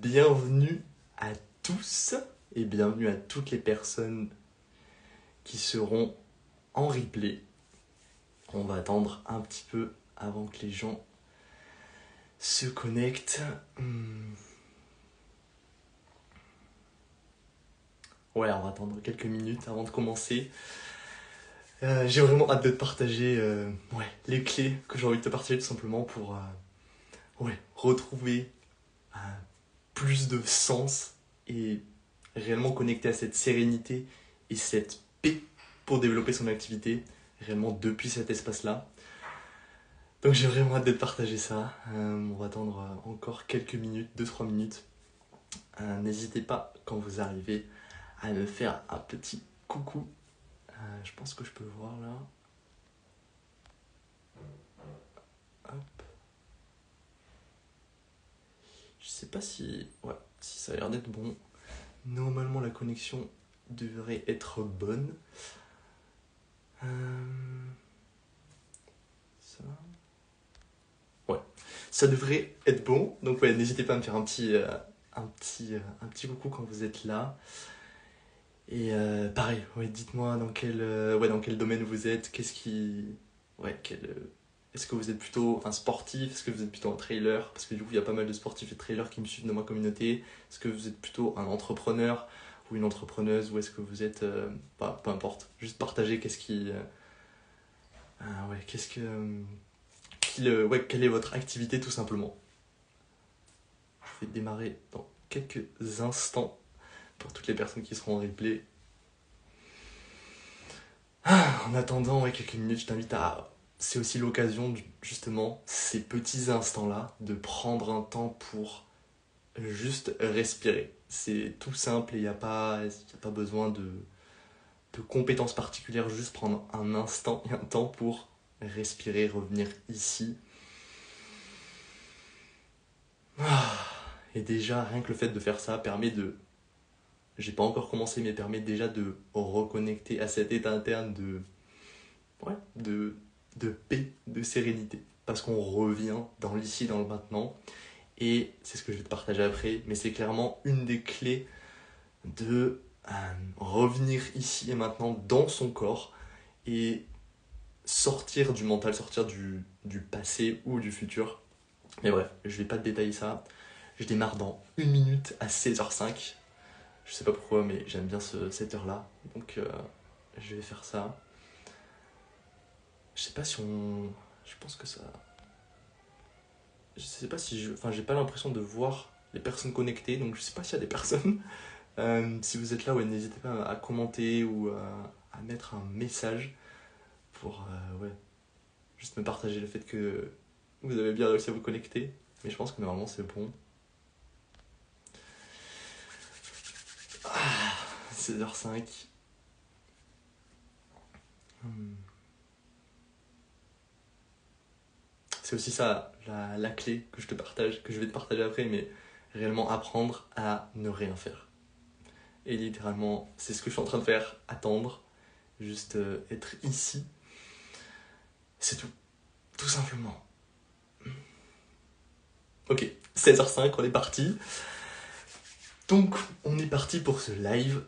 bienvenue à tous et bienvenue à toutes les personnes qui seront en replay. On va attendre un petit peu avant que les gens se connectent. Ouais, on va attendre quelques minutes avant de commencer. J'ai vraiment hâte de te partager les clés que j'ai envie de te partager tout simplement pour retrouver plus de sens et réellement connecter à cette sérénité et cette paix pour développer son activité réellement depuis cet espace-là. Donc j'ai vraiment hâte de te partager ça. On va attendre encore quelques minutes, 2-3 minutes. N'hésitez pas quand vous arrivez à me faire un petit coucou. Je pense que je peux voir là. Hop. Je sais pas si ça a l'air d'être bon. Normalement la connexion devrait être bonne. Ça devrait être bon. Donc n'hésitez pas à me faire un petit coucou quand vous êtes là. Et pareil, dites-moi dans quel domaine vous êtes. Est-ce que vous êtes plutôt un sportif? Est-ce que vous êtes plutôt un trailer? Parce que du coup, il y a pas mal de sportifs et de trailers qui me suivent dans ma communauté. Est-ce que vous êtes plutôt un entrepreneur ou une entrepreneuse? Ou est-ce que vous êtes... peu importe. Juste partagez quelle est votre activité tout simplement. Je vais démarrer dans quelques instants pour toutes les personnes qui seront en replay. En attendant quelques minutes, je t'invite à... C'est aussi l'occasion, justement, ces petits instants-là, de prendre un temps pour juste respirer. C'est tout simple et il n'y a pas besoin de compétences particulières, juste prendre un instant et un temps pour respirer, revenir ici. Et déjà, rien que le fait de faire ça permet de... J'ai pas encore commencé, mais permet déjà de reconnecter à cet état interne de paix, de sérénité. Parce qu'on revient dans l'ici, dans le maintenant. Et c'est ce que je vais te partager après, mais c'est clairement une des clés de revenir ici et maintenant dans son corps et sortir du mental, sortir du passé ou du futur. Mais bref, je vais pas te détailler ça. Je démarre dans 1 minute à 16h05. Je sais pas pourquoi, mais j'aime bien cette heure-là. Donc je vais faire ça. Je sais pas si on... Je pense que ça... Je sais pas si je... Enfin, j'ai pas l'impression de voir les personnes connectées, donc je sais pas s'il y a des personnes. Si vous êtes là, n'hésitez pas à commenter ou à mettre un message pour juste me partager le fait que vous avez bien réussi à vous connecter. Mais je pense que normalement c'est bon. 16h05. C'est aussi ça, la clé que je vais te partager après, mais réellement apprendre à ne rien faire. Et littéralement, c'est ce que je suis en train de faire, attendre, juste être ici. C'est tout simplement. Ok, 16h05, on est parti. Donc, on est parti pour ce live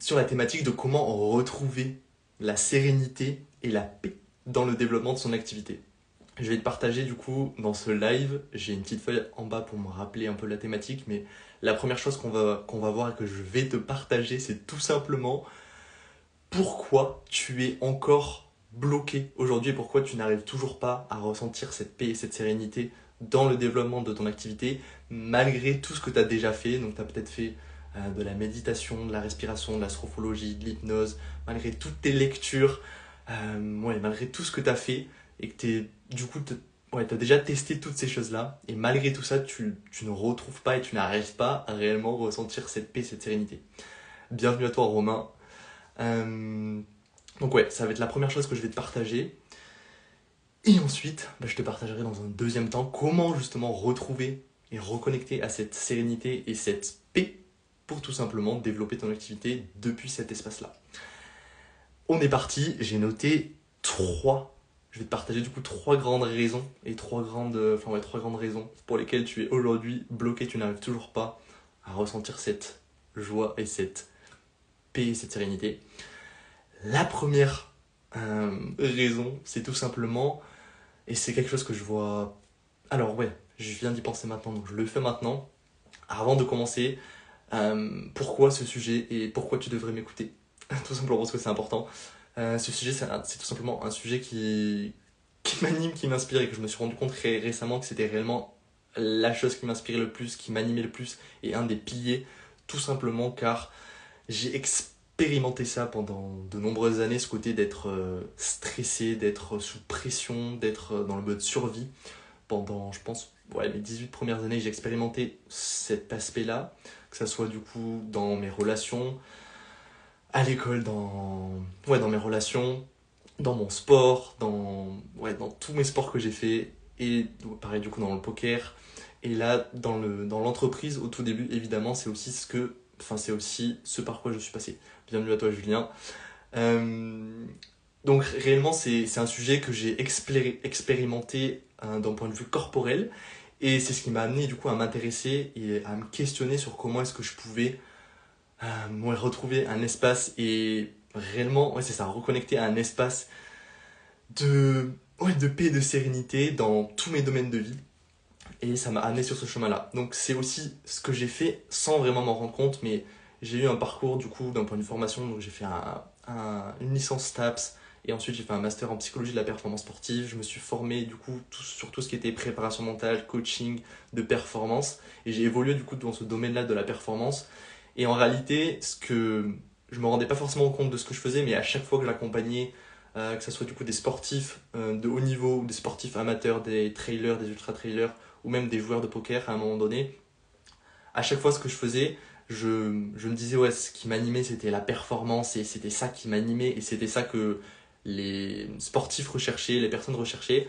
sur la thématique de comment retrouver la sérénité et la paix dans le développement de son activité. Je vais te partager du coup dans ce live, j'ai une petite feuille en bas pour me rappeler un peu la thématique, mais la première chose qu'on va voir et que je vais te partager, c'est tout simplement pourquoi tu es encore bloqué aujourd'hui et pourquoi tu n'arrives toujours pas à ressentir cette paix et cette sérénité dans le développement de ton activité, malgré tout ce que tu as déjà fait. Donc tu as peut-être fait de la méditation, de la respiration, de la sophrologie, de l'hypnose, malgré toutes tes lectures, malgré tout ce que tu as fait, et que tu as déjà testé toutes ces choses-là, et malgré tout ça, tu ne retrouves pas et tu n'arrives pas à réellement ressentir cette paix, cette sérénité. Bienvenue à toi Romain. Donc ça va être la première chose que je vais te partager. Et ensuite, je te partagerai dans un deuxième temps comment justement retrouver et reconnecter à cette sérénité et cette paix pour tout simplement développer ton activité depuis cet espace-là. On est parti, j'ai noté 3 je vais te partager du coup trois grandes raisons et trois grandes raisons pour lesquelles tu es aujourd'hui bloqué, tu n'arrives toujours pas à ressentir cette joie et cette paix et cette sérénité. La première raison, c'est tout simplement, et c'est quelque chose que je vois... Alors ouais, je viens d'y penser maintenant, donc je le fais maintenant. Avant de commencer, pourquoi ce sujet et pourquoi tu devrais m'écouter? Tout simplement parce que c'est important. Ce sujet, c'est tout simplement un sujet qui m'anime, qui m'inspire et que je me suis rendu compte récemment que c'était réellement la chose qui m'inspirait le plus, qui m'animait le plus et un des piliers, tout simplement car j'ai expérimenté ça pendant de nombreuses années, ce côté d'être stressé, d'être sous pression, d'être dans le mode survie. Pendant, je pense, ouais, mes 18 premières années, j'ai expérimenté cet aspect-là, que ça soit du coup dans mes relations, à l'école, dans mes relations, dans mon sport, dans tous mes sports que j'ai fait, et pareil du coup dans le poker. Et là, dans l'entreprise, au tout début, évidemment, c'est aussi ce par quoi je suis passé. Bienvenue à toi, Julien. Euh, donc réellement, c'est un sujet que j'ai expérimenté d'un point de vue corporel, et c'est ce qui m'a amené du coup à m'intéresser et à me questionner sur comment est-ce que je pouvais retrouver un espace et réellement, ouais, c'est ça, reconnecter à un espace de paix et de sérénité dans tous mes domaines de vie. Et ça m'a amené sur ce chemin-là. Donc c'est aussi ce que j'ai fait sans vraiment m'en rendre compte, mais j'ai eu un parcours du coup d'un point de vue formation, donc j'ai fait une licence STAPS, et ensuite j'ai fait un master en psychologie de la performance sportive. Je me suis formé du coup sur tout ce qui était préparation mentale, coaching de performance, et j'ai évolué du coup dans ce domaine-là de la performance. Et en réalité, ce que je me rendais pas forcément compte de ce que je faisais, mais à chaque fois que j'accompagnais, que ce soit du coup des sportifs de haut niveau, des sportifs amateurs, des trailers, des ultra-trailers, ou même des joueurs de poker à un moment donné, à chaque fois ce que je faisais, je me disais ouais, ce qui m'animait c'était la performance et c'était ça qui m'animait et c'était ça que les sportifs recherchaient, les personnes recherchaient.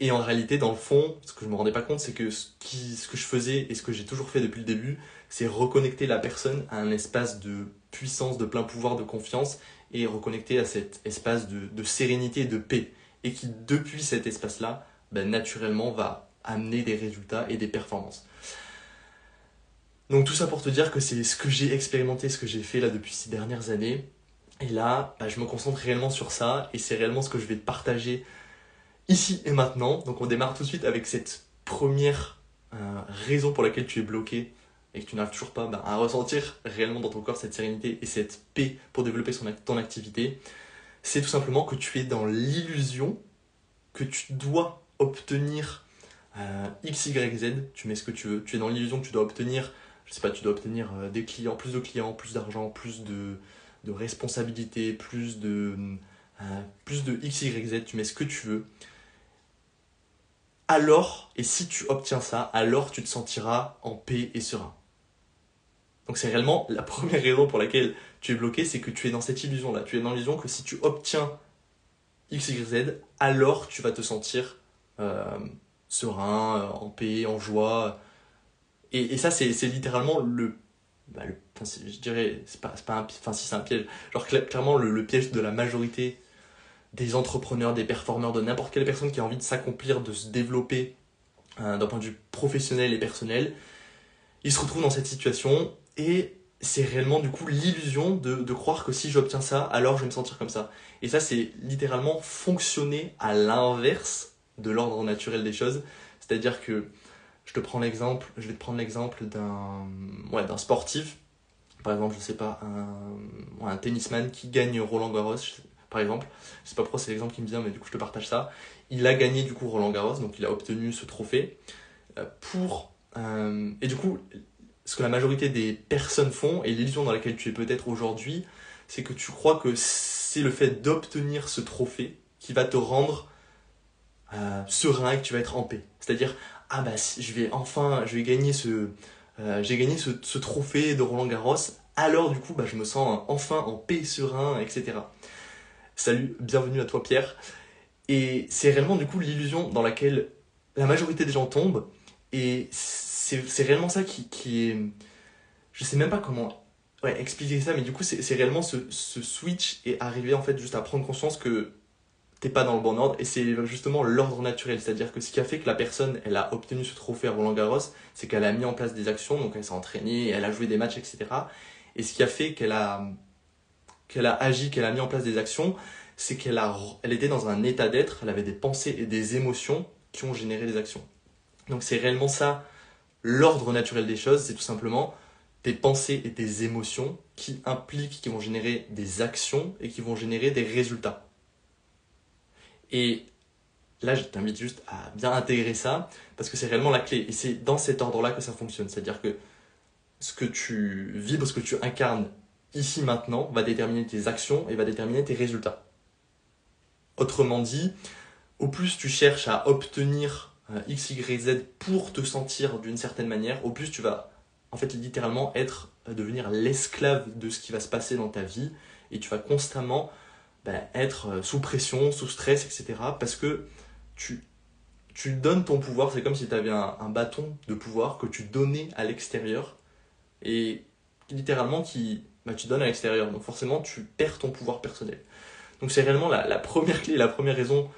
Et en réalité, dans le fond, ce que je me rendais pas compte, c'est que ce que je faisais et ce que j'ai toujours fait depuis le début, c'est reconnecter la personne à un espace de puissance, de plein pouvoir, de confiance et reconnecter à cet espace de sérénité et de paix. Et qui, depuis cet espace-là, ben, naturellement va amener des résultats et des performances. Donc tout ça pour te dire que c'est ce que j'ai expérimenté, ce que j'ai fait là depuis ces dernières années. Et là, bah, je me concentre réellement sur ça et c'est réellement ce que je vais te partager ici et maintenant. Donc on démarre tout de suite avec cette première raison pour laquelle tu es bloqué et que tu n'arrives toujours pas à ressentir réellement dans ton corps cette sérénité et cette paix pour développer ton activité. C'est tout simplement que tu es dans l'illusion que tu dois obtenir X, Y, Z, tu mets ce que tu veux. Tu es dans l'illusion que tu dois obtenir, je sais pas, tu dois obtenir des clients, plus d'argent, plus de responsabilités, plus de X, Y, Z, tu mets ce que tu veux. Alors, et si tu obtiens ça, alors tu te sentiras en paix et serein. Donc c'est réellement la première raison pour laquelle tu es bloqué, c'est que tu es dans cette illusion-là. Tu es dans l'illusion que si tu obtiens X, Y, Z, alors tu vas te sentir serein, en paix, en joie. Et ça, c'est littéralement je dirais, c'est pas un, enfin si c'est un piège, genre clairement le piège de la majorité des entrepreneurs, des performeurs, de n'importe quelle personne qui a envie de s'accomplir, de se développer d'un point de vue professionnel et personnel. Ils se retrouvent dans cette situation et c'est réellement du coup l'illusion de croire que si j'obtiens ça, alors je vais me sentir comme ça. Et ça, c'est littéralement fonctionner à l'inverse de l'ordre naturel des choses. C'est-à-dire que je vais te prendre l'exemple d'un sportif, par exemple, je sais pas, un tennisman qui gagne Roland Garros, par exemple. Je sais pas pourquoi c'est l'exemple qui me vient, mais du coup je te partage ça. Il a gagné du coup Roland Garros, donc il a obtenu ce trophée et du coup, ce que la majorité des personnes font, et l'illusion dans laquelle tu es peut-être aujourd'hui, c'est que tu crois que c'est le fait d'obtenir ce trophée qui va te rendre serein et que tu vas être en paix. C'est-à-dire, ah bah je vais gagner j'ai gagné ce trophée de Roland Garros, alors du coup bah, je me sens enfin en paix, serein, etc. Salut, bienvenue à toi Pierre. Et c'est réellement du coup l'illusion dans laquelle la majorité des gens tombent, et c'est réellement ça qui est... Je sais même pas comment expliquer ça, mais du coup c'est réellement ce switch et arriver en fait juste à prendre conscience que t'es pas dans le bon ordre, et c'est justement l'ordre naturel, c'est-à-dire que ce qui a fait que la personne, elle a obtenu ce trophée à Roland-Garros, c'est qu'elle a mis en place des actions, donc elle s'est entraînée, elle a joué des matchs, etc. Et ce qui a fait qu'elle a agi, qu'elle a mis en place des actions, c'est elle était dans un état d'être, elle avait des pensées et des émotions qui ont généré des actions. Donc c'est réellement ça, l'ordre naturel des choses, c'est tout simplement tes pensées et tes émotions qui impliquent, qui vont générer des actions et qui vont générer des résultats. Et là, je t'invite juste à bien intégrer ça, parce que c'est réellement la clé. Et c'est dans cet ordre-là que ça fonctionne. C'est-à-dire que ce que tu vibres, ce que tu incarnes ici maintenant, va déterminer tes actions et va déterminer tes résultats. Autrement dit, au plus tu cherches à obtenir X, Y, Z pour te sentir d'une certaine manière, au plus tu vas en fait littéralement devenir l'esclave de ce qui va se passer dans ta vie, et tu vas constamment être sous pression, sous stress, etc. Parce que tu donnes ton pouvoir, c'est comme si tu avais un bâton de pouvoir que tu donnais à l'extérieur, et littéralement tu donnes à l'extérieur, donc forcément tu perds ton pouvoir personnel. Donc c'est réellement la première clé, la première raison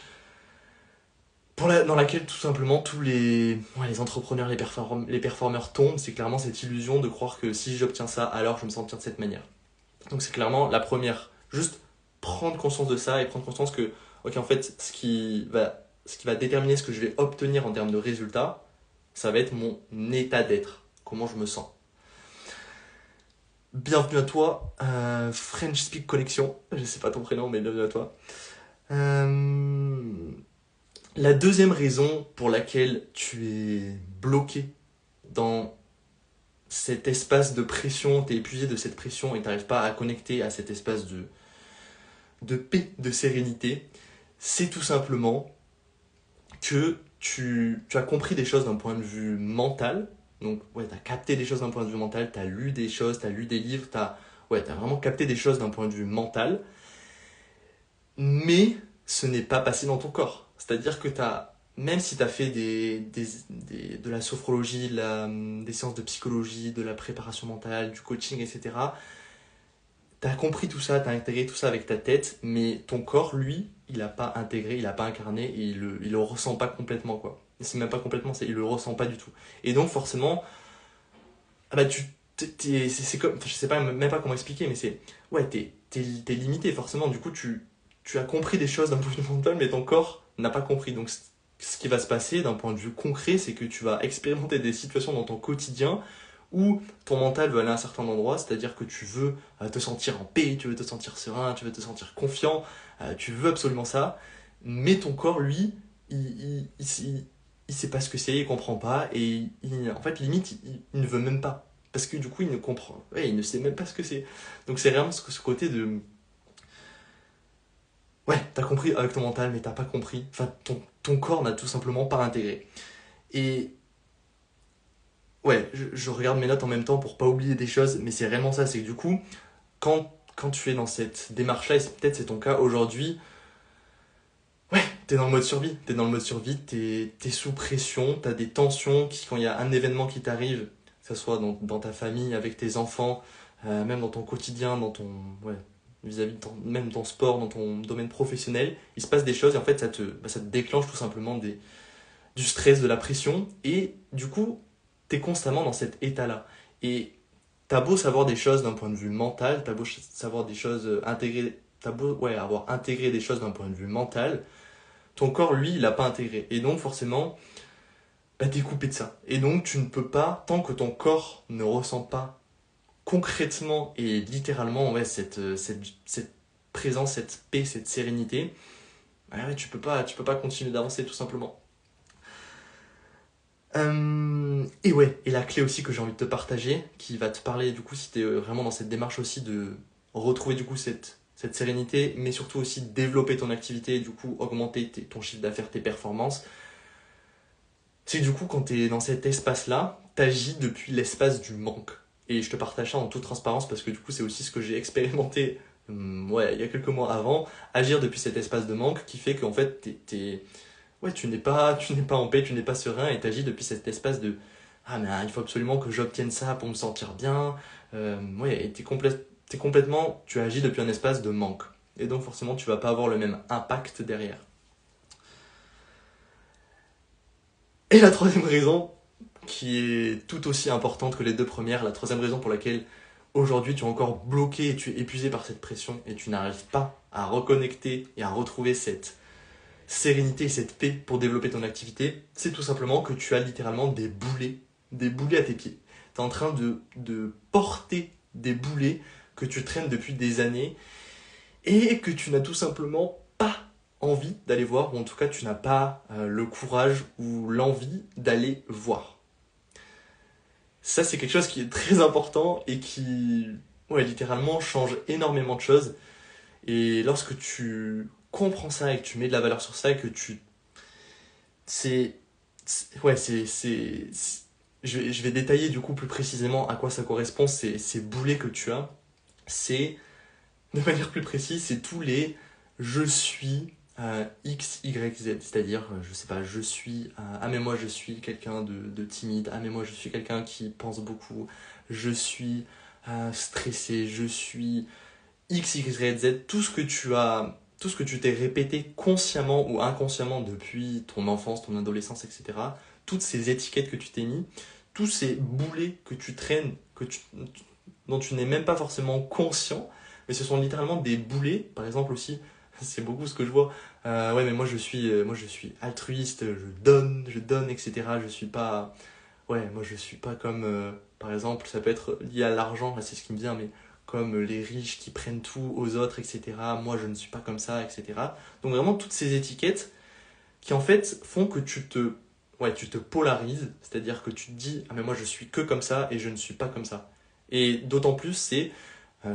dans laquelle tout simplement tous les entrepreneurs, les performeurs tombent, c'est clairement cette illusion de croire que si j'obtiens ça, alors je me sentir de cette manière. Donc c'est clairement la première, juste prendre conscience de ça et prendre conscience que, ok, en fait, ce qui va déterminer ce que je vais obtenir en termes de résultats, ça va être mon état d'être, comment je me sens. Bienvenue à toi, French Speak Connection, je sais pas ton prénom, mais bienvenue à toi. La deuxième raison pour laquelle tu es bloqué dans cet espace de pression, tu es épuisé de cette pression et tu n'arrives pas à connecter à cet espace de paix, de sérénité, c'est tout simplement que tu as compris des choses d'un point de vue mental. Donc, tu as capté des choses d'un point de vue mental, tu as lu des choses, tu as lu des livres, tu as vraiment capté des choses d'un point de vue mental, mais ce n'est pas passé dans ton corps. C'est-à-dire que même si tu as fait de la sophrologie, des séances de psychologie, de la préparation mentale, du coaching, etc., tu as compris tout ça, tu as intégré tout ça avec ta tête, mais ton corps, lui, il n'a pas intégré, il n'a pas incarné, et il le ressent pas complètement, quoi. C'est même pas complètement, il le ressent pas du tout. Et donc forcément, c'est comme, je sais pas, même pas comment expliquer, mais t'es limité forcément. Du coup, tu as compris des choses d'un point de vue mental, mais ton corps n'a pas compris. Donc ce qui va se passer d'un point de vue concret, c'est que tu vas expérimenter des situations dans ton quotidien où ton mental veut aller à un certain endroit, c'est-à-dire que tu veux te sentir en paix, tu veux te sentir serein, tu veux te sentir confiant, tu veux absolument ça, mais ton corps, lui, il sait pas ce que c'est, il comprend pas, et en fait, limite, il ne veut même pas. Parce que du coup, il ne comprend, il ne sait même pas ce que c'est. Donc c'est vraiment ce côté de... Ouais, t'as compris avec ton mental, mais t'as pas compris. Enfin, ton corps n'a tout simplement pas intégré. Et ouais, je regarde mes notes en même temps pour pas oublier des choses, mais c'est réellement ça, c'est que du coup, quand tu es dans cette démarche-là, et peut-être c'est ton cas aujourd'hui, t'es dans le mode survie, t'es sous pression, t'as des tensions, quand il y a un événement qui t'arrive, que ce soit dans ta famille, avec tes enfants, même dans ton quotidien, vis-à-vis de même ton sport, dans ton domaine professionnel, il se passe des choses et en fait ça te déclenche tout simplement du stress, de la pression, et du coup, t'es constamment dans cet état-là. Et t'as beau savoir des choses d'un point de vue mental, t'as beau savoir des choses intégrées, t'as beau avoir intégré des choses d'un point de vue mental, ton corps, lui, il n'a pas intégré. Et donc, forcément, t'es coupé de ça. Et donc, tu ne peux pas, tant que ton corps ne ressent pas concrètement et littéralement cette présence, cette paix, cette sérénité, tu peux pas continuer d'avancer, tout simplement. Et la clé aussi que j'ai envie de te partager, qui va te parler, du coup, si tu es vraiment dans cette démarche aussi de retrouver, du coup, cette sérénité, mais surtout aussi développer ton activité et du coup augmenter ton chiffre d'affaires, tes performances. C'est que du coup, quand tu es dans cet espace-là, tu agis depuis l'espace du manque. Et je te partage ça en toute transparence parce que du coup, c'est aussi ce que j'ai expérimenté il y a quelques mois avant. Agir depuis cet espace de manque qui fait qu'en fait, tu n'es pas en paix, tu n'es pas serein et tu agis depuis cet espace de ah, mais il faut absolument que j'obtienne ça pour me sentir bien. Et tu agis depuis un espace de manque. et donc forcément tu vas pas avoir le même impact derrière. Et la troisième raison, qui est tout aussi importante que les deux premières, la troisième raison pour laquelle aujourd'hui tu es encore bloqué et tu es épuisé par cette pression et tu n'arrives pas à reconnecter et à retrouver cette sérénité et cette paix pour développer ton activité, c'est tout simplement que tu as littéralement des boulets à tes pieds. Tu es en train de porter des boulets que tu traînes depuis des années et que tu n'as tout simplement pas envie d'aller voir, ou en tout cas tu n'as pas le courage ou l'envie d'aller voir. Ça, c'est quelque chose qui est très important et qui, littéralement change énormément de choses. Et lorsque tu comprends ça et que tu mets de la valeur sur ça et que tu... Je vais détailler du coup plus précisément à quoi ça correspond, ces boulets que tu as. C'est, de manière plus précise, c'est tous les je suis X, Y, Z. C'est-à-dire, je sais pas, je suis... ah mais moi je suis quelqu'un de timide. Ah mais moi je suis quelqu'un qui pense beaucoup. Je suis stressé. Je suis X, Y, Z. Tout ce que tu t'es répété consciemment ou inconsciemment depuis ton enfance, ton adolescence, etc. Toutes ces étiquettes que tu t'es mis, tous ces boulets que tu traînes, dont tu n'es même pas forcément conscient, mais ce sont littéralement des boulets. Par exemple aussi, c'est beaucoup ce que je vois. Ouais, mais moi je suis altruiste, je donne, etc. Je suis pas, moi je suis pas comme, par exemple, ça peut être lié à l'argent, là c'est ce qui me vient, mais comme les riches qui prennent tout aux autres, etc. Moi je ne suis pas comme ça, etc. Donc vraiment toutes ces étiquettes qui en fait font que tu te polarises, c'est-à-dire que tu te dis ah mais moi je suis que comme ça et je ne suis pas comme ça. Et d'autant plus c'est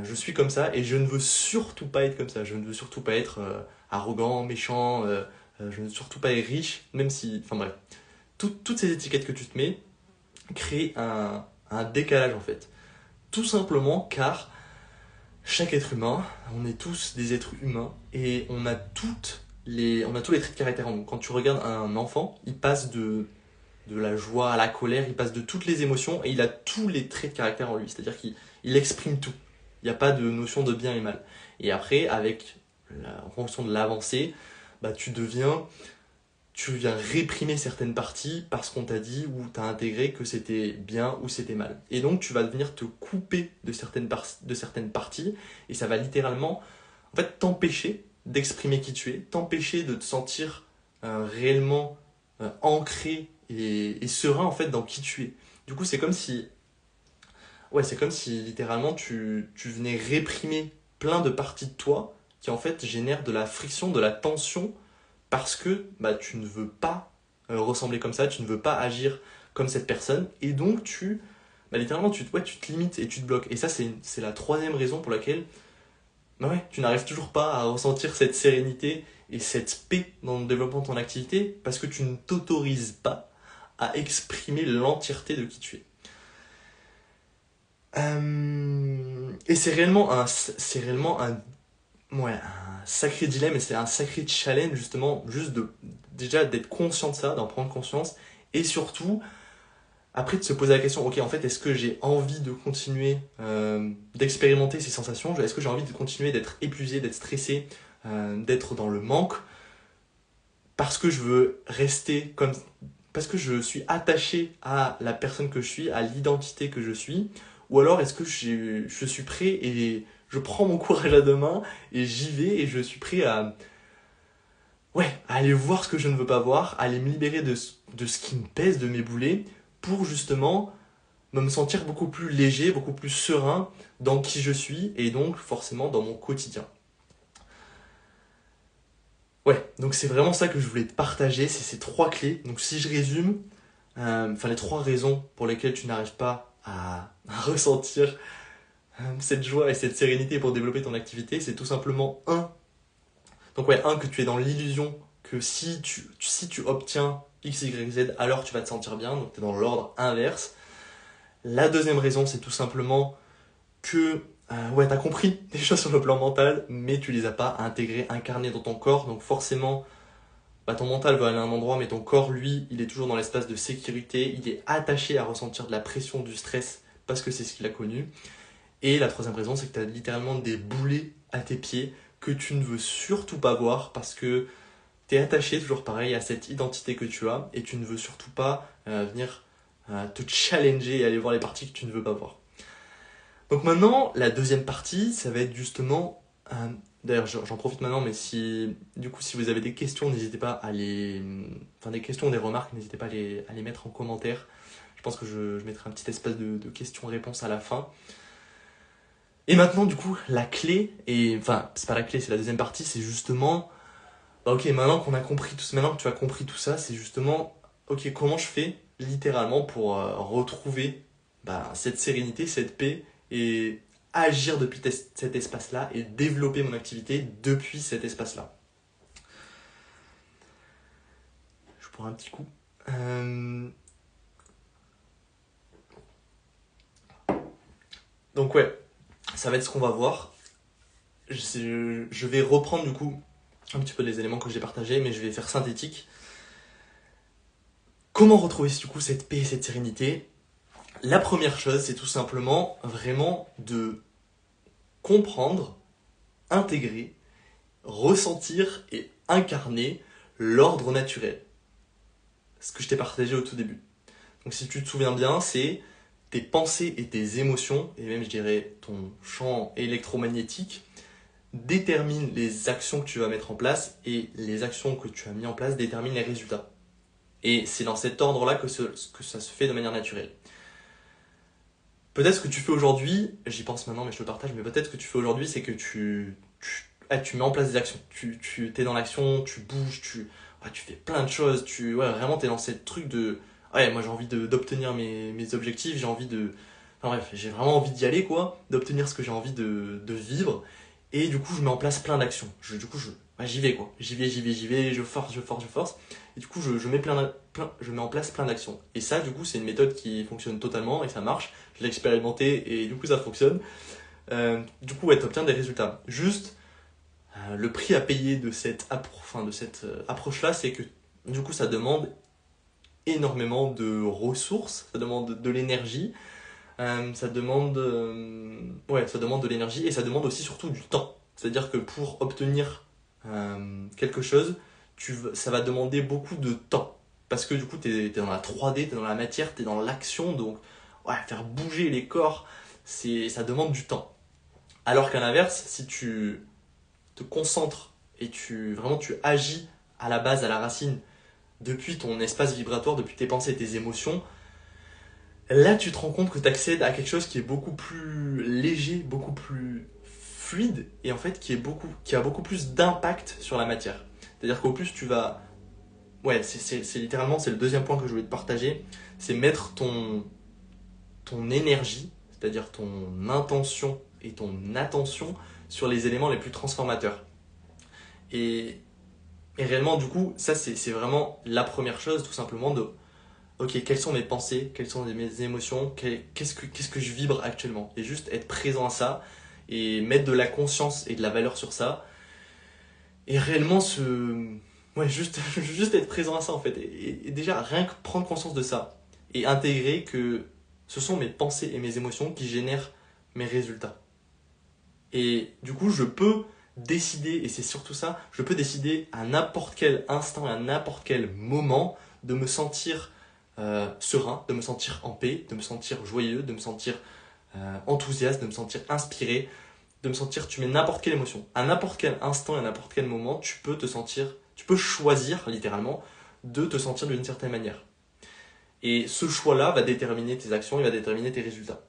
je suis comme ça et je ne veux surtout pas être comme ça. Je ne veux surtout pas être arrogant, méchant, je ne veux surtout pas être riche, même si, enfin bref, toutes ces étiquettes que tu te mets créent un décalage en fait. Tout simplement car chaque être humain, on est tous des êtres humains et on a tous les traits de caractère en nous. Quand tu regardes un enfant, il passe de la joie à la colère, il passe de toutes les émotions et il a tous les traits de caractère en lui. C'est-à-dire qu'il exprime tout. Il n'y a pas de notion de bien et mal. Et après, en fonction de l'avancée, bah, tu viens réprimer certaines parties parce qu'on t'a dit ou t'as intégré que c'était bien ou c'était mal. Et donc tu vas venir te couper de certaines parties et ça va littéralement en fait, t'empêcher d'exprimer qui tu es, t'empêcher de te sentir réellement ancré et serein en fait dans qui tu es. Du coup, c'est comme si littéralement tu venais réprimer plein de parties de toi qui en fait génèrent de la friction, de la tension parce que bah, tu ne veux pas ressembler comme ça, tu ne veux pas agir comme cette personne et donc littéralement tu te limites et tu te bloques. Et ça c'est la troisième raison pour laquelle tu n'arrives toujours pas à ressentir cette sérénité et cette paix dans le développement de ton activité parce que tu ne t'autorises pas à exprimer l'entièreté de qui tu es. Et c'est réellement un sacré dilemme et c'est un sacré challenge justement, juste déjà d'être conscient de ça, d'en prendre conscience et surtout après de se poser la question, ok en fait est-ce que j'ai envie de continuer d'expérimenter ces sensations, est-ce que j'ai envie de continuer d'être épuisé, d'être stressé, d'être dans le manque parce que je veux rester comme, parce que je suis attaché à la personne que je suis, à l'identité que je suis, ou alors est-ce que je suis prêt et je prends mon courage à deux mains et j'y vais et je suis prêt à aller voir ce que je ne veux pas voir, à aller me libérer de ce qui me pèse, de mes boulets, pour justement me sentir beaucoup plus léger, beaucoup plus serein dans qui je suis et donc forcément dans mon quotidien. Donc c'est vraiment ça que je voulais te partager, c'est ces trois clés. Donc si je résume, les trois raisons pour lesquelles tu n'arrives pas à ressentir cette joie et cette sérénité pour développer ton activité, c'est tout simplement que tu es dans l'illusion que si tu obtiens X, Y, Z, alors tu vas te sentir bien, donc tu es dans l'ordre inverse. La deuxième raison, c'est tout simplement que tu as compris des choses sur le plan mental, mais tu les as pas intégrées, incarnées dans ton corps, donc forcément, ton mental va aller à un endroit, mais ton corps, lui, il est toujours dans l'espace de sécurité, il est attaché à ressentir de la pression, du stress, parce que c'est ce qu'il a connu. Et la troisième raison, c'est que tu as littéralement des boulets à tes pieds, que tu ne veux surtout pas voir parce que tu es attaché, toujours pareil, à cette identité que tu as et tu ne veux surtout pas venir te challenger et aller voir les parties que tu ne veux pas voir. Donc maintenant, la deuxième partie, ça va être justement... D'ailleurs, j'en profite maintenant, mais si vous avez des questions, n'hésitez pas à les... Enfin, des questions ou des remarques, n'hésitez pas à les mettre en commentaire. Je pense que je mettrai un petit espace de questions-réponses à la fin. Et maintenant, du coup, la clé, et enfin, c'est pas la clé, c'est la deuxième partie, c'est justement... Bah, ok, maintenant qu'on a compris tout ça, maintenant que tu as compris tout ça, c'est justement... Ok, comment je fais, littéralement, pour retrouver cette sérénité, cette paix, et agir depuis cet espace-là et développer mon activité depuis cet espace-là. Je prends un petit coup. Donc ouais, ça va être ce qu'on va voir. Je vais reprendre du coup un petit peu les éléments que j'ai partagés, mais je vais faire synthétique. Comment retrouver du coup cette paix et cette sérénité ? La première chose, c'est tout simplement vraiment de comprendre, intégrer, ressentir et incarner l'ordre naturel. Ce que je t'ai partagé au tout début. Donc si tu te souviens bien, c'est tes pensées et tes émotions, et même je dirais ton champ électromagnétique, déterminent les actions que tu vas mettre en place et les actions que tu as mis en place déterminent les résultats. Et c'est dans cet ordre-là que ça se fait de manière naturelle. Peut-être ce que tu fais aujourd'hui, j'y pense maintenant mais je te le partage, mais peut-être ce que tu fais aujourd'hui c'est que tu mets en place des actions. Tu es dans l'action, tu bouges, tu fais plein de choses, vraiment tu es dans ce truc de moi j'ai envie d'obtenir mes objectifs, j'ai envie de... Enfin bref, j'ai vraiment envie d'y aller quoi, d'obtenir ce que j'ai envie de vivre. Et du coup je mets en place plein d'actions. J'y vais quoi, j'y vais, je force. Et du coup je mets en place plein d'actions. Et ça du coup c'est une méthode qui fonctionne totalement et ça marche. Je l'ai expérimenté et du coup ça fonctionne. Du coup t'obtiens des résultats. Juste le prix à payer de cette approche-là, c'est que du coup ça demande énormément de ressources, ça demande de l'énergie, ça demande de l'énergie et ça demande aussi surtout du temps. C'est-à-dire que pour obtenir quelque chose, ça va demander beaucoup de temps. Parce que du coup, tu es dans la 3D, tu es dans la matière, tu es dans l'action, donc faire bouger les corps, ça demande du temps. Alors qu'à l'inverse, si tu te concentres et tu agis à la base, à la racine, depuis ton espace vibratoire, depuis tes pensées et tes émotions, là tu te rends compte que tu accèdes à quelque chose qui est beaucoup plus léger, beaucoup plus fluide et en fait qui a beaucoup plus d'impact sur la matière. C'est-à-dire qu'au plus tu vas... c'est littéralement, c'est le deuxième point que je voulais te partager, c'est mettre ton énergie, c'est-à-dire ton intention et ton attention sur les éléments les plus transformateurs. Et réellement, du coup, ça c'est vraiment la première chose, tout simplement de ok, quelles sont mes pensées, quelles sont mes émotions, qu'est-ce que je vibre actuellement. Et juste être présent à ça et mettre de la conscience et de la valeur sur ça. Et réellement juste être présent à ça en fait. Et déjà, rien que prendre conscience de ça et intégrer que ce sont mes pensées et mes émotions qui génèrent mes résultats. Et du coup, je peux décider, et c'est surtout ça, je peux décider à n'importe quel instant, à n'importe quel moment de me sentir serein, de me sentir en paix, de me sentir joyeux, de me sentir enthousiaste, de me sentir inspiré, de me sentir, tu mets n'importe quelle émotion. À n'importe quel instant et à n'importe quel moment, tu peux choisir littéralement de te sentir d'une certaine manière. Et ce choix-là va déterminer tes actions, il va déterminer tes résultats.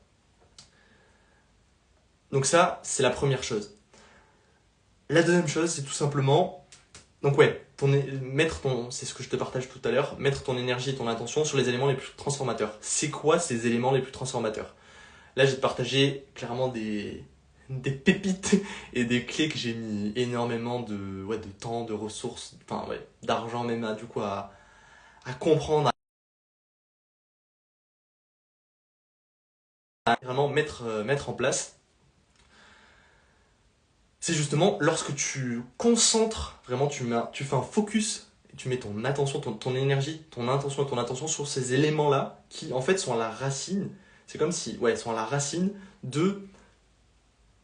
Donc ça, c'est la première chose. La deuxième chose, c'est tout simplement... Donc c'est ce que je te partage tout à l'heure, mettre ton énergie et ton attention sur les éléments les plus transformateurs. C'est quoi ces éléments les plus transformateurs ? Là, j'ai partagé clairement des pépites et des clés que j'ai mis énormément de temps, de ressources, d'argent même à comprendre, à vraiment mettre en place. C'est justement lorsque tu concentres, vraiment tu fais un focus, et tu mets ton attention, ton énergie, ton intention et ton attention sur ces éléments-là qui en fait sont à la racine, c'est comme si, sont à la racine de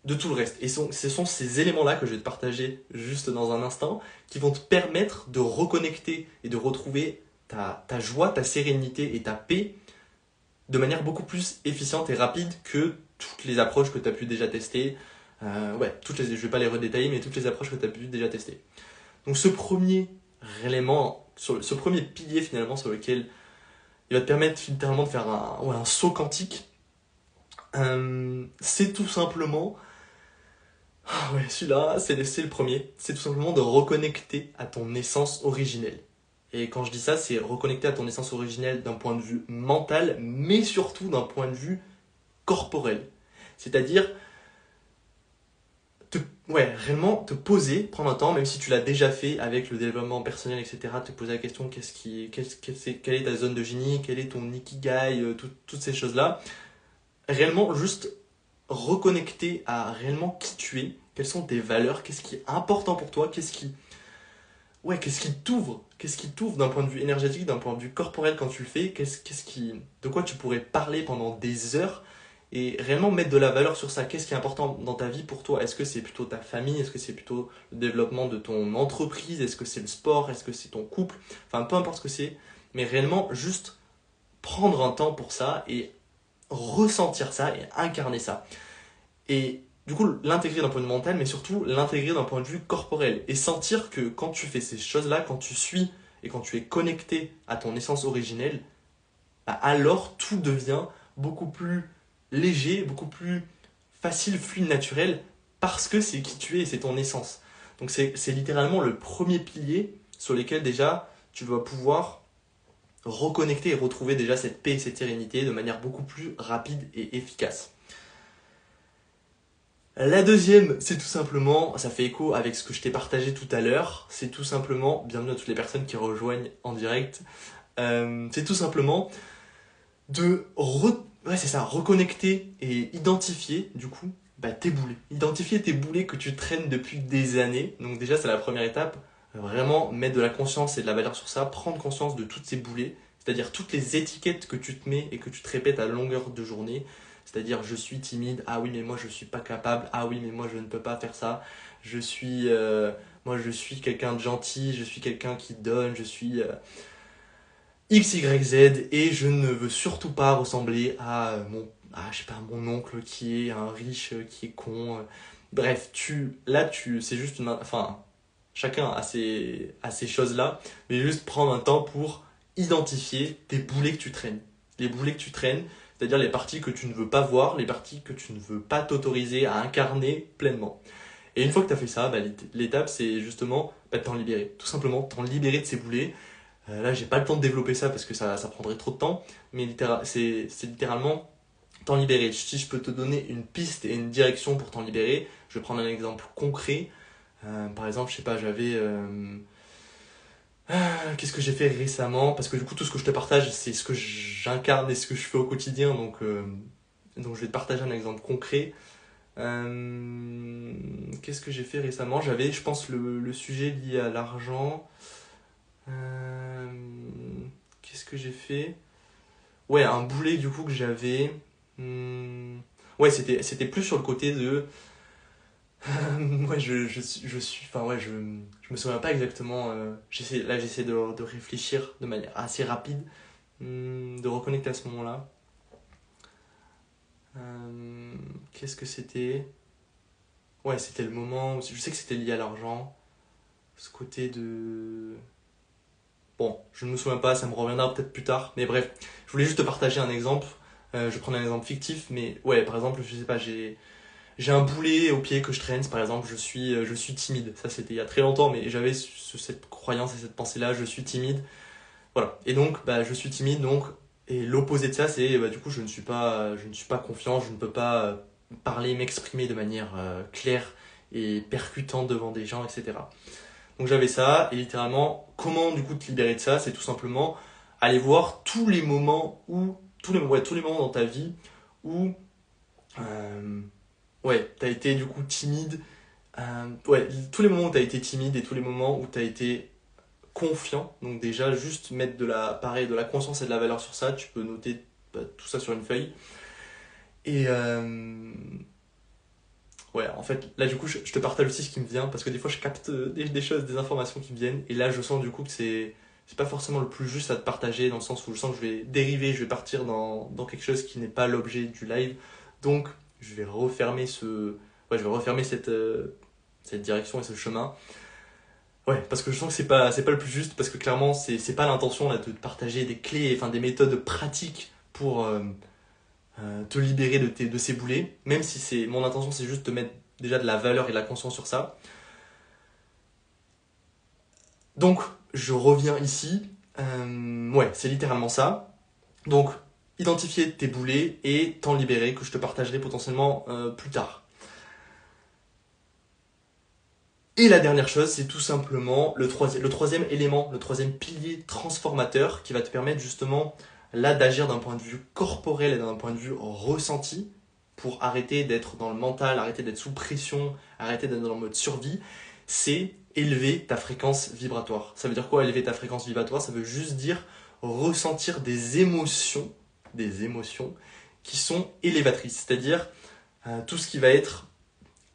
de tout le reste. Et ce sont ces éléments-là que je vais te partager juste dans un instant qui vont te permettre de reconnecter et de retrouver ta joie, ta sérénité et ta paix de manière beaucoup plus efficiente et rapide que toutes les approches que tu as pu déjà tester. Je ne vais pas les redétailler, mais toutes les approches que tu as pu déjà tester. Donc ce premier élément, ce premier pilier finalement sur lequel il va te permettre littéralement de faire un saut quantique, c'est tout simplement, celui-là, c'est le premier, c'est tout simplement de reconnecter à ton essence originelle. Et quand je dis ça, c'est reconnecter à ton essence originelle d'un point de vue mental, mais surtout d'un point de vue corporel. C'est-à-dire, réellement te poser, prendre un temps, même si tu l'as déjà fait avec le développement personnel, etc., te poser la question, quelle est ta zone de génie, quel est ton ikigai, toutes ces choses-là. Réellement, juste reconnecter à réellement qui tu es, quelles sont tes valeurs, qu'est-ce qui est important pour toi, qu'est-ce qui t'ouvre d'un point de vue énergétique, d'un point de vue corporel quand tu le fais, de quoi tu pourrais parler pendant des heures et réellement mettre de la valeur sur ça. Qu'est-ce qui est important dans ta vie pour toi? Est-ce que c'est plutôt ta famille? Est-ce que c'est plutôt le développement de ton entreprise? Est-ce que c'est le sport? Est-ce que c'est ton couple? Enfin, peu importe ce que c'est, mais réellement juste prendre un temps pour ça et ressentir ça et incarner ça. Et du coup, l'intégrer d'un point de vue mental, mais surtout l'intégrer d'un point de vue corporel. Et sentir que quand tu fais ces choses-là, quand tu suis et quand tu es connecté à ton essence originelle, alors tout devient beaucoup plus léger, beaucoup plus facile, fluide, naturel, parce que c'est qui tu es et c'est ton essence. Donc c'est littéralement le premier pilier sur lequel déjà tu vas pouvoir reconnecter et retrouver déjà cette paix et cette sérénité de manière beaucoup plus rapide et efficace. La deuxième, c'est tout simplement, ça fait écho avec ce que je t'ai partagé tout à l'heure, c'est tout simplement, bienvenue à toutes les personnes qui rejoignent en direct, c'est tout simplement de reconnecter et identifier du coup tes boulets. Identifier tes boulets que tu traînes depuis des années. Donc déjà c'est la première étape, vraiment mettre de la conscience et de la valeur sur ça, prendre conscience de toutes ces boulets, c'est-à-dire toutes les étiquettes que tu te mets et que tu te répètes à longueur de journée. C'est-à-dire je suis timide, ah oui mais moi je suis pas capable, ah oui mais moi je ne peux pas faire ça, moi je suis quelqu'un de gentil, je suis quelqu'un qui donne, je suis X, Y, Z et je ne veux surtout pas ressembler à mon oncle qui est un riche, qui est con. Bref, c'est juste chacun a ces choses-là, mais juste prendre un temps pour identifier tes boulets que tu traînes. Les boulets que tu traînes, c'est-à-dire les parties que tu ne veux pas voir, les parties que tu ne veux pas t'autoriser à incarner pleinement. Et une fois que tu as fait ça, l'étape c'est justement t'en libérer. Tout simplement t'en libérer de ces boulets. Là, j'ai pas le temps de développer ça parce que ça prendrait trop de temps, mais c'est littéralement t'en libérer. Si je peux te donner une piste et une direction pour t'en libérer, je vais prendre un exemple concret. Par exemple, je sais pas, qu'est-ce que j'ai fait récemment? Parce que du coup, tout ce que je te partage, c'est ce que j'incarne et ce que je fais au quotidien, donc je vais te partager un exemple concret. Qu'est-ce que j'ai fait récemment? J'avais, je pense, le sujet lié à l'argent. Qu'est-ce que j'ai fait? Ouais, un boulet du coup que j'avais. Ouais, c'était plus sur le côté de. Ouais, je me souviens pas exactement. J'essaie de réfléchir de manière assez rapide, de reconnecter à ce moment-là. Qu'est-ce que c'était? Ouais, c'était le moment où. Je sais que c'était lié à l'argent. Ce côté de. Bon, je ne me souviens pas, ça me reviendra peut-être plus tard. Mais bref, je voulais juste te partager un exemple. Je prends un exemple fictif, mais ouais, par exemple, je sais pas, j'ai un boulet au pied que je traîne, par exemple, je suis timide. Ça, c'était il y a très longtemps, mais j'avais cette croyance et cette pensée-là, je suis timide. Voilà. Et donc, je suis timide, et l'opposé de ça, c'est, du coup, je ne suis pas confiant, je ne peux pas parler, m'exprimer de manière claire et percutante devant des gens, etc. Donc j'avais ça, et littéralement, comment du coup te libérer de ça? C'est tout simplement aller voir tous les moments dans ta vie où t'as été du coup timide. Tous les moments où t'as été timide et tous les moments où t'as été confiant. Donc déjà, juste mettre de la conscience et de la valeur sur ça. Tu peux noter tout ça sur une feuille. Et Ouais, en fait, là, du coup, je te partage aussi ce qui me vient, parce que des fois, je capte des choses, des informations qui me viennent, et là, je sens du coup que c'est pas forcément le plus juste à te partager, dans le sens où je sens que je vais dériver, je vais partir dans quelque chose qui n'est pas l'objet du live. Donc, je vais refermer je vais refermer cette direction et ce chemin. Ouais, parce que je sens que c'est pas le plus juste, parce que clairement, c'est pas l'intention là de te partager des clés, enfin des méthodes pratiques pour te libérer de ces boulets, même si mon intention c'est juste de mettre déjà de la valeur et de la conscience sur ça. Donc, je reviens ici. Ouais, c'est littéralement ça. Donc, identifier tes boulets et t'en libérer, que je te partagerai potentiellement plus tard. Et la dernière chose, c'est tout simplement le troisième élément, le troisième pilier transformateur qui va te permettre justement là d'agir d'un point de vue corporel et d'un point de vue ressenti pour arrêter d'être dans le mental, arrêter d'être sous pression, arrêter d'être dans le mode survie, c'est élever ta fréquence vibratoire. Ça veut dire quoi élever ta fréquence vibratoire? Ça veut juste dire ressentir des émotions qui sont élévatrices, c'est-à-dire tout ce qui va être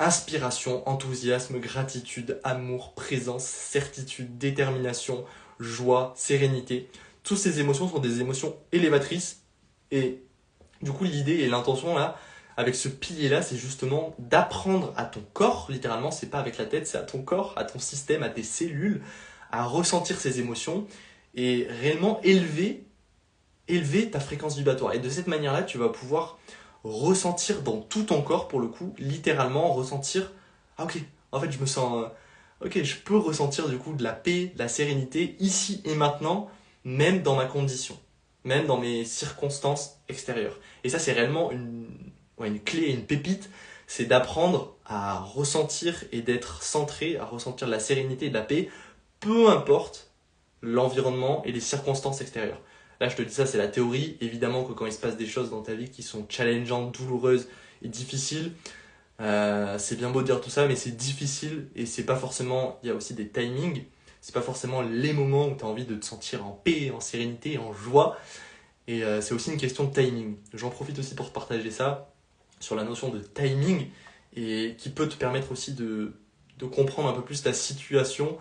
inspiration, enthousiasme, gratitude, amour, présence, certitude, détermination, joie, sérénité. Toutes ces émotions sont des émotions élévatrices. Et du coup, l'idée et l'intention là, avec ce pilier-là, c'est justement d'apprendre à ton corps, littéralement, c'est pas avec la tête, c'est à ton corps, à ton système, à tes cellules, à ressentir ces émotions et réellement élever ta fréquence vibratoire. Et de cette manière-là, tu vas pouvoir ressentir dans tout ton corps, pour le coup, littéralement ressentir, ah ok, en fait je me sens, ok, je peux ressentir du coup de la paix, de la sérénité, ici et maintenant, même dans ma condition, même dans mes circonstances extérieures. Et ça c'est réellement une clé, une pépite, c'est d'apprendre à ressentir et d'être centré, à ressentir de la sérénité et de la paix, peu importe l'environnement et les circonstances extérieures. Là, je te dis ça, c'est la théorie. Évidemment que quand il se passe des choses dans ta vie qui sont challengeantes, douloureuses et difficiles, c'est bien beau de dire tout ça, mais c'est difficile et c'est pas forcément. Il y a aussi des timings. C'est pas forcément les moments où tu as envie de te sentir en paix, en sérénité, en joie. Et c'est aussi une question de timing. J'en profite aussi pour te partager ça sur la notion de timing et qui peut te permettre aussi de comprendre un peu plus ta situation.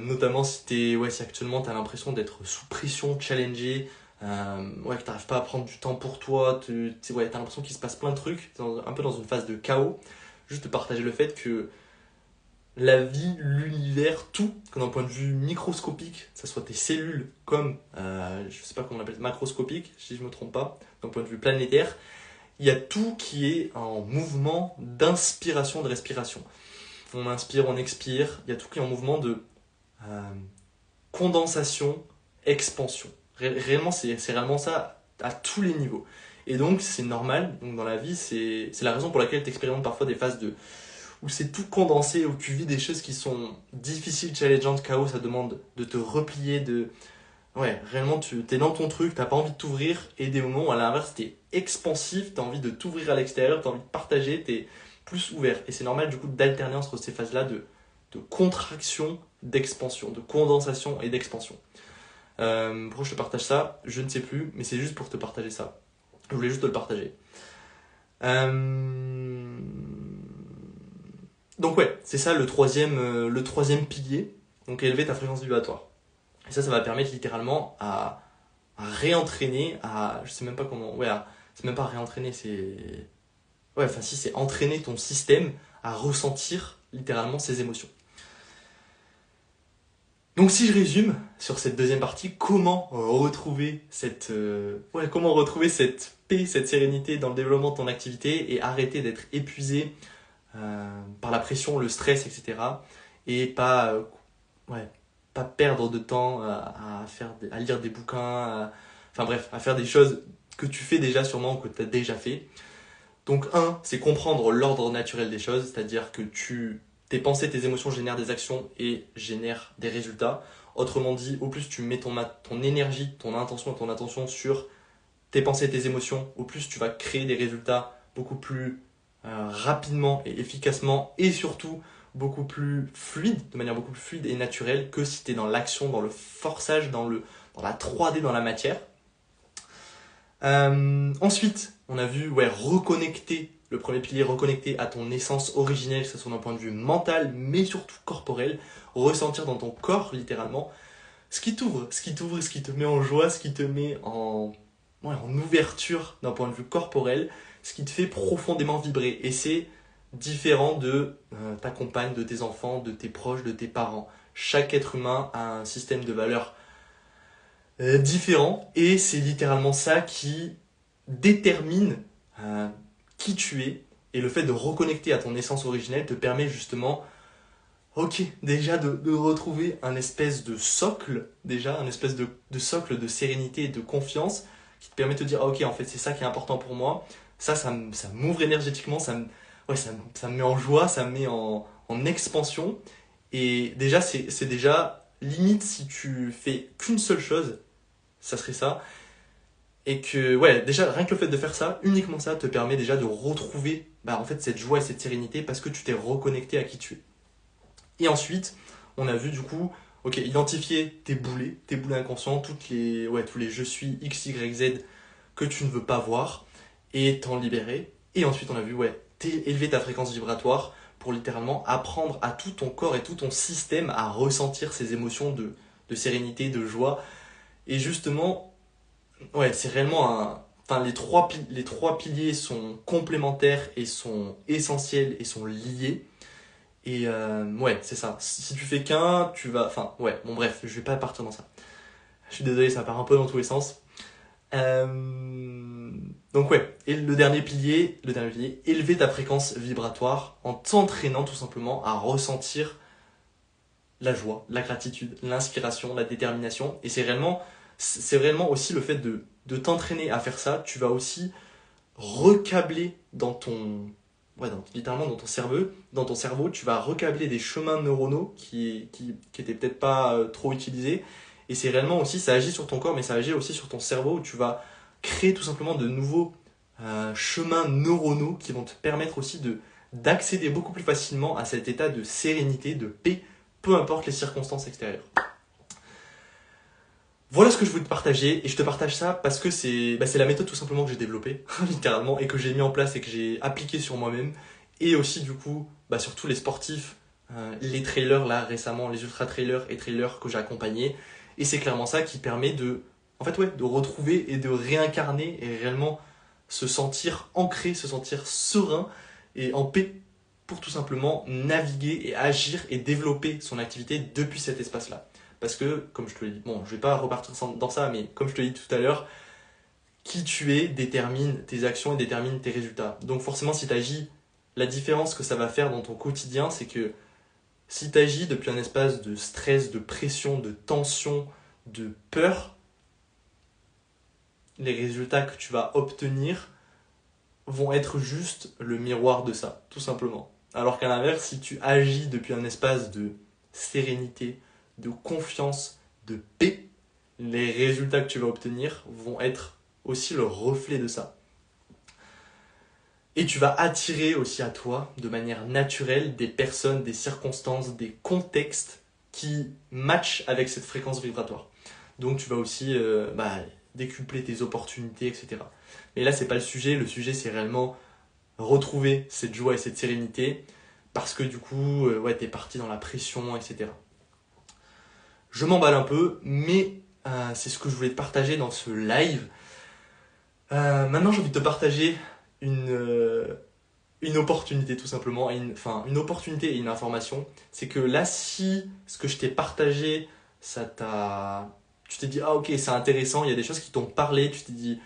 Notamment si actuellement tu as l'impression d'être sous pression, challengé, que tu n'arrives pas à prendre du temps pour toi, tu as l'impression qu'il se passe plein de trucs, un peu dans une phase de chaos. Juste te partager le fait que la vie, l'univers, tout, que d'un point de vue microscopique, que ce soit tes cellules comme, je sais pas comment on appelle, macroscopique, si je me trompe pas, d'un point de vue planétaire, il y a tout qui est en mouvement d'inspiration, de respiration. On inspire, on expire, il y a tout qui est en mouvement de euh, condensation, expansion. Réellement, c'est réellement ça à tous les niveaux. Et donc, c'est normal. Donc, dans la vie, c'est la raison pour laquelle tu expérimentes parfois des phases où c'est tout condensé, où tu vis des choses qui sont difficiles, challengeantes, chaos. Ça demande de te replier, ouais, réellement, tu es dans ton truc, t'as pas envie de t'ouvrir. Et des moments où, à l'inverse, t'es expansif, t'as envie de t'ouvrir à l'extérieur, t'as envie de partager, t'es plus ouvert. Et c'est normal, du coup, d'alterner entre ces phases-là de contraction, d'expansion, de condensation et d'expansion. Pourquoi je te partage ça? Je ne sais plus, mais c'est juste pour te partager ça. Je voulais juste te le partager. Donc ouais, c'est ça le troisième pilier. Donc élever ta fréquence vibratoire. Et ça va permettre littéralement à réentraîner, je sais même pas comment, c'est même pas réentraîner, c'est entraîner ton système à ressentir littéralement ces émotions. Donc si je résume sur cette deuxième partie, comment retrouver cette paix, cette sérénité dans le développement de ton activité et arrêter d'être épuisé par la pression, le stress, etc. Et pas perdre de temps à lire des bouquins, à faire des choses que tu fais déjà sûrement ou que tu as déjà fait. Donc c'est comprendre l'ordre naturel des choses, c'est-à-dire que tes pensées, tes émotions génèrent des actions et génèrent des résultats. Autrement dit, au plus tu mets ton énergie, ton intention et ton attention sur tes pensées et tes émotions, au plus tu vas créer des résultats beaucoup plus rapidement et efficacement et surtout beaucoup plus fluide, de manière beaucoup plus fluide et naturelle que si tu es dans l'action, dans le forçage, dans la 3D, dans la matière. Ensuite, on a vu reconnecter, le premier pilier, reconnecter à ton essence originelle, que ce soit d'un point de vue mental, mais surtout corporel, ressentir dans ton corps littéralement ce qui t'ouvre, ce qui te met en joie, ce qui te met en ouverture d'un point de vue corporel, ce qui te fait profondément vibrer. Et c'est différent de ta compagne, de tes enfants, de tes proches, de tes parents. Chaque être humain a un système de valeurs différent et c'est littéralement ça qui détermine qui tu es. Et le fait de reconnecter à ton essence originelle te permet justement, déjà de retrouver un espèce de socle, un espèce de socle de sérénité et de confiance qui te permet de te dire, en fait, c'est ça qui est important pour moi. Ça m'ouvre énergétiquement, ça me met en joie, ça me met en expansion. Et déjà, c'est déjà limite si tu fais qu'une seule chose, ça serait ça. Et que, déjà, rien que le fait de faire ça, uniquement ça, te permet déjà de retrouver en fait, cette joie et cette sérénité parce que tu t'es reconnecté à qui tu es. Et ensuite, on a vu du coup, identifier tes boulets inconscients, tous les je suis X, Y, Z que tu ne veux pas voir et t'en libérer. Et ensuite, on a vu, élever ta fréquence vibratoire pour littéralement apprendre à tout ton corps et tout ton système à ressentir ces émotions de sérénité, de joie. Et justement, c'est réellement les trois piliers sont complémentaires et sont essentiels et sont liés. Et c'est ça. Si tu fais qu'un, tu vas... bref, je vais pas partir dans ça. Je suis désolé, ça part un peu dans tous les sens. Donc et le dernier pilier, élever ta fréquence vibratoire en t'entraînant tout simplement à ressentir la joie, la gratitude, l'inspiration, la détermination. Et c'est réellement aussi le fait de t'entraîner à faire ça. Tu vas aussi recabler littéralement dans ton cerveau, tu vas recabler des chemins neuronaux qui étaient peut-être pas trop utilisés. Et c'est réellement aussi, ça agit sur ton corps, mais ça agit aussi sur ton cerveau où tu vas créer tout simplement de nouveaux chemins neuronaux qui vont te permettre aussi d'accéder beaucoup plus facilement à cet état de sérénité, de paix, peu importe les circonstances extérieures. Voilà ce que je voulais te partager, et je te partage ça parce que c'est la méthode tout simplement que j'ai développée, littéralement, et que j'ai mis en place et que j'ai appliqué sur moi-même, et aussi du coup, sur tous les sportifs, les trailers là récemment, les ultra-trailers et trailers que j'ai accompagnés, et c'est clairement ça qui permet de retrouver et de réincarner et réellement se sentir ancré, se sentir serein et en paix pour tout simplement naviguer et agir et développer son activité depuis cet espace-là. Parce que, comme je te l'ai dit, je vais pas repartir dans ça, mais comme je te l'ai dit tout à l'heure, qui tu es détermine tes actions et détermine tes résultats. Donc forcément, si tu agis, la différence que ça va faire dans ton quotidien, c'est que si tu agis depuis un espace de stress, de pression, de tension, de peur, les résultats que tu vas obtenir vont être juste le miroir de ça, tout simplement. Alors qu'à l'inverse, si tu agis depuis un espace de sérénité, de confiance, de paix, les résultats que tu vas obtenir vont être aussi le reflet de ça. Et tu vas attirer aussi à toi, de manière naturelle, des personnes, des circonstances, des contextes qui matchent avec cette fréquence vibratoire. Donc tu vas aussi décupler tes opportunités, etc. Mais là, c'est pas le sujet c'est réellement retrouver cette joie et cette sérénité parce que du coup, t'es parti dans la pression, etc. Je m'emballe un peu, mais c'est ce que je voulais te partager dans ce live. Maintenant, j'ai envie de te partager une opportunité tout simplement, une opportunité et une information. C'est que là, si ce que je t'ai partagé, tu t'es dit, c'est intéressant, il y a des choses qui t'ont parlé, tu t'es dit,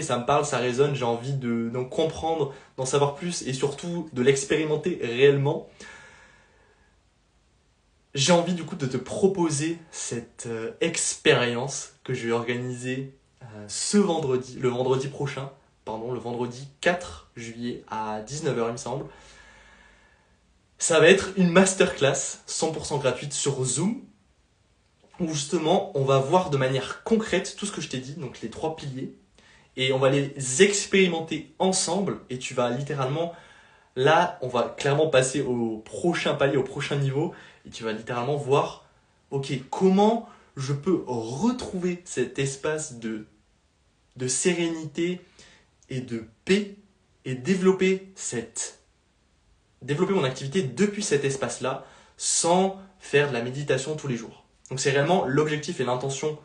ça me parle, ça résonne, j'ai envie d'en comprendre, d'en savoir plus et surtout de l'expérimenter réellement. J'ai envie du coup de te proposer cette expérience que je vais organiser le vendredi prochain, le vendredi 4 juillet à 19h il me semble. Ça va être une masterclass 100% gratuite sur Zoom où justement on va voir de manière concrète tout ce que je t'ai dit, donc les 3 piliers, et on va les expérimenter ensemble et tu vas littéralement, là on va clairement passer au prochain palier, au prochain niveau et tu vas littéralement voir comment je peux retrouver cet espace de sérénité et de paix et développer mon activité depuis cet espace-là sans faire de la méditation tous les jours. Donc c'est réellement l'objectif et l'intention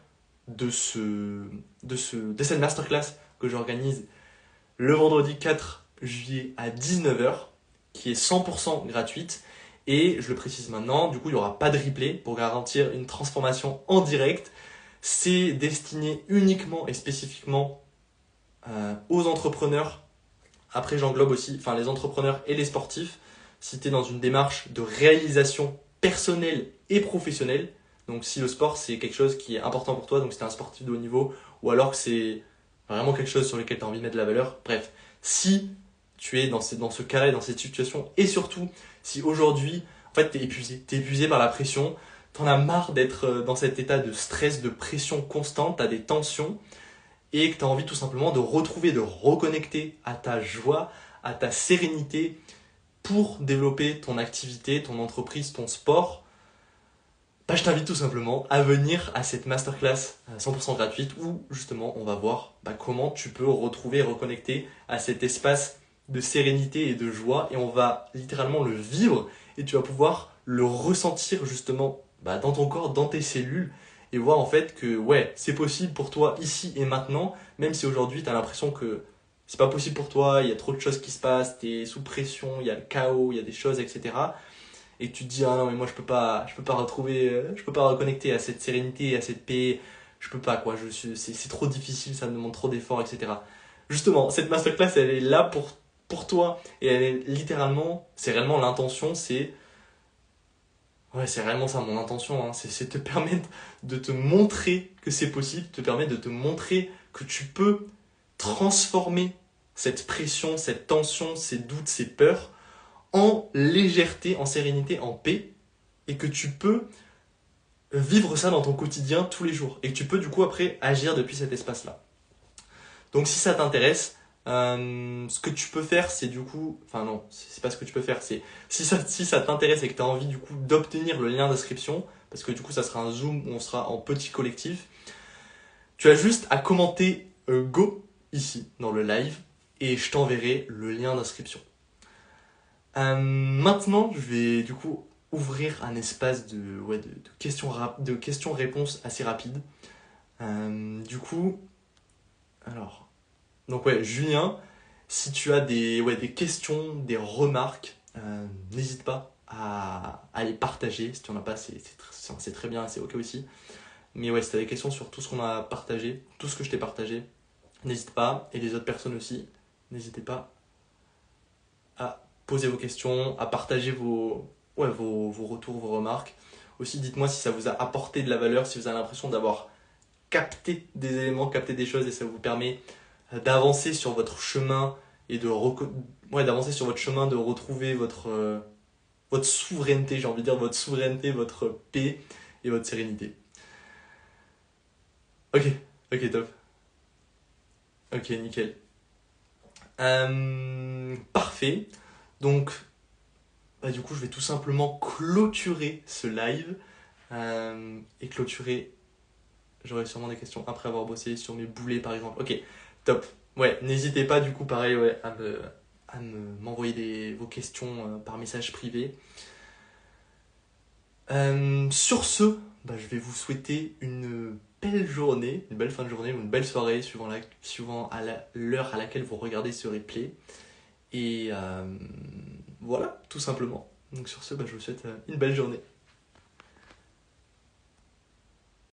de cette masterclass que j'organise le vendredi 4 juillet à 19h, qui est 100% gratuite. Et je le précise maintenant, du coup il n'y aura pas de replay pour garantir une transformation en direct. C'est destiné uniquement et spécifiquement aux entrepreneurs. Après j'englobe aussi les entrepreneurs et les sportifs. Si tu es dans une démarche de réalisation personnelle et professionnelle, donc si le sport c'est quelque chose qui est important pour toi, donc si tu es un sportif de haut niveau, ou alors que c'est vraiment quelque chose sur lequel tu as envie de mettre de la valeur, bref, si tu es dans ce cas-là, dans cette situation, et surtout si aujourd'hui, en fait, t'es épuisé par la pression, t'en as marre d'être dans cet état de stress, de pression constante, t'as des tensions, et que t'as envie tout simplement de retrouver, de reconnecter à ta joie, à ta sérénité, pour développer ton activité, ton entreprise, ton sport, je t'invite tout simplement à venir à cette masterclass 100% gratuite où justement on va voir comment tu peux retrouver et reconnecter à cet espace de sérénité et de joie, et on va littéralement le vivre et tu vas pouvoir le ressentir justement dans ton corps, dans tes cellules, et voir en fait que ouais, c'est possible pour toi ici et maintenant, même si aujourd'hui tu as l'impression que c'est pas possible pour toi, il y a trop de choses qui se passent, tu es sous pression, il y a le chaos, il y a des choses, etc. Et que tu te dis ah non mais moi je peux pas retrouver, je peux pas reconnecter à cette sérénité, à cette paix, je peux pas quoi, c'est trop difficile, ça me demande trop d'efforts, etc. Justement, cette masterclass elle est là pour toi, et elle est littéralement, c'est réellement l'intention, c'est réellement ça mon intention, hein, c'est te permettre de te montrer que c'est possible, te permettre de te montrer que tu peux transformer cette pression, cette tension, ces doutes, ces peurs en légèreté, en sérénité, en paix, et que tu peux vivre ça dans ton quotidien tous les jours, et que tu peux du coup après agir depuis cet espace-là. Donc si ça t'intéresse, ce que tu peux faire, c'est du coup, enfin non, c'est pas ce que tu peux faire, c'est si ça t'intéresse et que tu as envie du coup d'obtenir le lien d'inscription, parce que du coup ça sera un Zoom où on sera en petit collectif, tu as juste à commenter Go ici dans le live et je t'enverrai le lien d'inscription. Maintenant, je vais du coup ouvrir un espace de questions-réponses assez rapide. Du coup, alors, donc ouais, Julien, si tu as des questions, des remarques, n'hésite pas à les partager. Si tu en as pas, c'est très bien, c'est ok aussi. Mais ouais, si tu as des questions sur tout ce qu'on a partagé, tout ce que je t'ai partagé, n'hésite pas. Et les autres personnes aussi, n'hésitez pas à poser vos questions, à partager vos retours, vos remarques. Aussi, dites-moi si ça vous a apporté de la valeur, si vous avez l'impression d'avoir capté des éléments, capté des choses, et ça vous permet d'avancer sur votre chemin et d'avancer sur votre chemin, de retrouver votre souveraineté, j'ai envie de dire votre souveraineté, votre paix et votre sérénité. Ok, top. Ok, nickel. Parfait. Donc, du coup, je vais tout simplement clôturer ce live et clôturer. J'aurai sûrement des questions après avoir bossé sur mes boulets, par exemple. Ok, top. Ouais, n'hésitez pas, du coup, pareil, ouais, à m'envoyer vos questions par message privé. Sur ce, je vais vous souhaiter une belle journée, une belle fin de journée ou une belle soirée, suivant l'heure à laquelle vous regardez ce replay. Et voilà, tout simplement. Donc sur ce, je vous souhaite une belle journée.